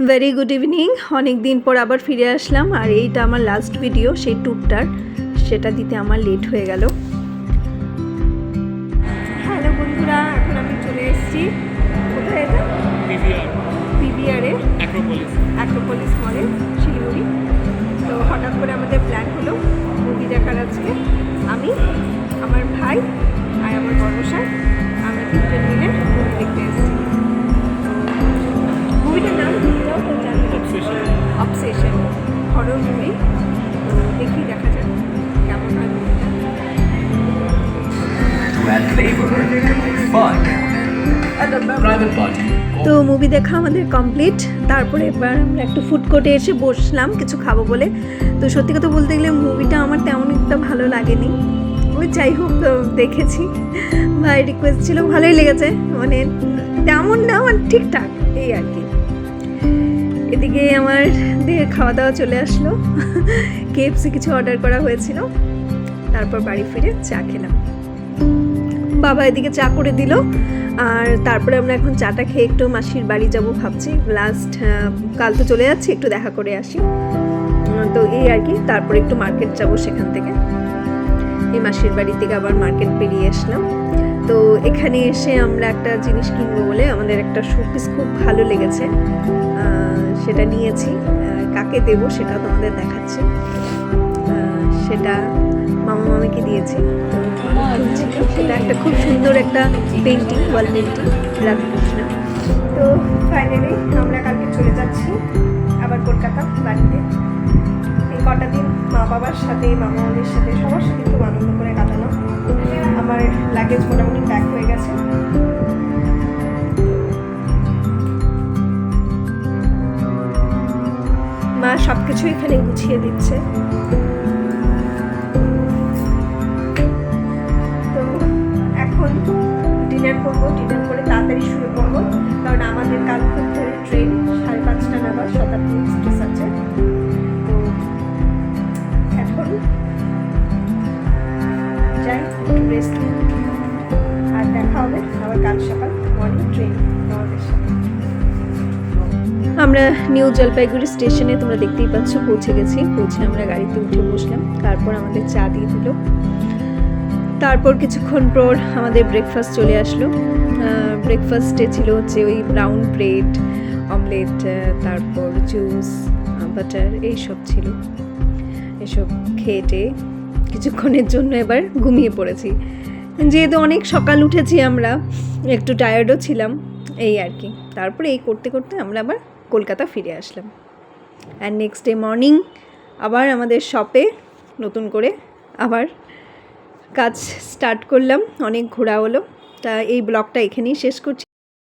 Very good evening. অনেক দিন পর আবার ফিরে আসলাম, আর এইটা আমার লাস্ট ভিডিও সেই ট্যুরটার, সেটা দিতে আমার লেট হয়ে গেল। হ্যালো বন্ধুরা, এখন আমি চলে এসেছি কোথায়, এটা পিভিআরে অ্যাক্রোপলিস মলে শিলিগুড়ি। তো হঠাৎ করে আমাদের প্ল্যান হলো মুভি দেখার। আজকে আমি, আমার ভাই আর আমার বড়মশাই, আমরা তিনজন মিলে মুভি দেখতে এসেছি। মুভিটার নাম অবসেশন, হরর মুভি। তো দেখি, দেখা যাক কেমন হয় মুভিটা। তো মুভি দেখা আমাদের কমপ্লিট। তারপরে এবার আমরা একটু ফুড কোর্টে এসে বসলাম কিছু খাবো বলে। তো সত্যি কথা বলতে গেলে মুভিটা আমার তেমন একটা ভালো লাগেনি, ওই যাই হোক দেখেছি, ভাই রিকোয়েস্ট ছিল, ভালোই লেগেছে, মানে তেমন না, মানে ঠিকঠাক এই আর কি। এদিকে আমাদের খাওয়া দাওয়া চলে আসলো, কেএফসি কিছু অর্ডার করা হয়েছিল। তারপর বাড়ি ফিরে চা খেলাম, বাবা এদিকে চা করে দিল। আর তারপরে আমরা এখন চাটা খেয়ে একটু মাসির বাড়ি যাব ভাবছি। লাস্ট কাল তো চলে যাচ্ছি, একটু দেখা করে আসি, তো এই আর কি। তারপরে একটু মার্কেট যাব, সেখান থেকে এই মাসির বাড়ি থেকে আবার মার্কেট পেরিয়ে আসলাম। তো এখানে এসে আমরা একটা জিনিস কিনবো বলে আমাদের একটা শোপিস খুব ভালো লেগেছে, সেটা নিয়েছি। কাকে দেবো সেটা তোমাদের দেখাচ্ছি। সেটা মামা মামিকে দিয়েছি। তো সেটা একটা খুব সুন্দর একটা পেন্টিং, ওয়াল পেন্টিং, রাধাকৃষ্ণ। তো ফাইনালি আমরা কালকে চলে যাচ্ছি আবার কলকাতা বাড়িতে। এই কটা দিন মা বাবার সাথে, মামা মামির সাথে, সবার সাথে খুব আনন্দ করে কাটানো। আমার লাগেজ মোটামুটি প্যাক হয়ে গেছে। মা সব কিছু এখানে গুছিয়ে দিচ্ছে। তো এখন ডিনার করবো, ডিনার করে তাড়াতাড়ি শুরু করবো, কারণ আমাদের কাল খুব ধরে ট্রেন 5:30 নাগাদ শতাব্দী এক্সপ্রেস আছে। তো এখন যাই, একটু রেস্ট নিই, আর দেখা হবে আবার কাল সকাল মর্নিং ট্রেন আমাদের সাথে। আমরা নিউ জলপাইগুড়ি স্টেশনে, তোমরা দেখতেই পাচ্ছ, পৌঁছে গেছি। পৌঁছে আমরা গাড়িতে উঠে বসলাম। তারপর আমাদের চা দিয়ে দিল। তারপর কিছুক্ষণ পর আমাদের ব্রেকফাস্ট চলে আসলো। ব্রেকফাস্টে ছিল হচ্ছে ওই ব্রাউন ব্রেড, অমলেট, তারপর জুস, বাটার, এইসব ছিল। এসব খেয়ে কিছুক্ষণের জন্য এবার ঘুমিয়ে পড়েছি, যেহেতু অনেক সকাল উঠেছি আমরা, একটু টায়ার্ডও ছিলাম, এই আর কি। তারপরে এই করতে করতে আমরা আবার কলকাতা ফিরে আসলাম। অ্যান্ড নেক্সট ডে মর্নিং আবার আমাদের শপে নতুন করে আবার কাজ স্টার্ট করলাম। অনেক ঘোরা হলো। তা এই ব্লগটা এখানেই শেষ করছি।